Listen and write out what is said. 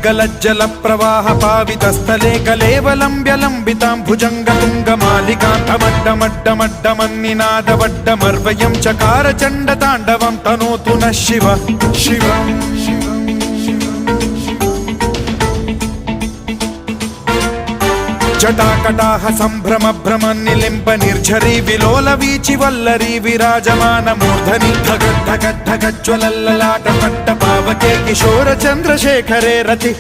गलज्जल प्रवाह पावितस्थले कलेवलम्ब्य लम्बितां भुजङ्गतुङ्गमालिकान्तमड्डमड्डमड्डमन्निनादवड्डमर्वयं चकार चण्डताण्डवं तनोतु नः शिव शिवम् जटाकटाह सम्भ्रम भ्रम निलिम्ब निर्झरी विलोल वीचि वल्लरी विराजमान मूर्धनि धगद्धगद्धगज्ज्वलल्ललाट पट्ट पावके किशोर चन्द्रशेखरे रति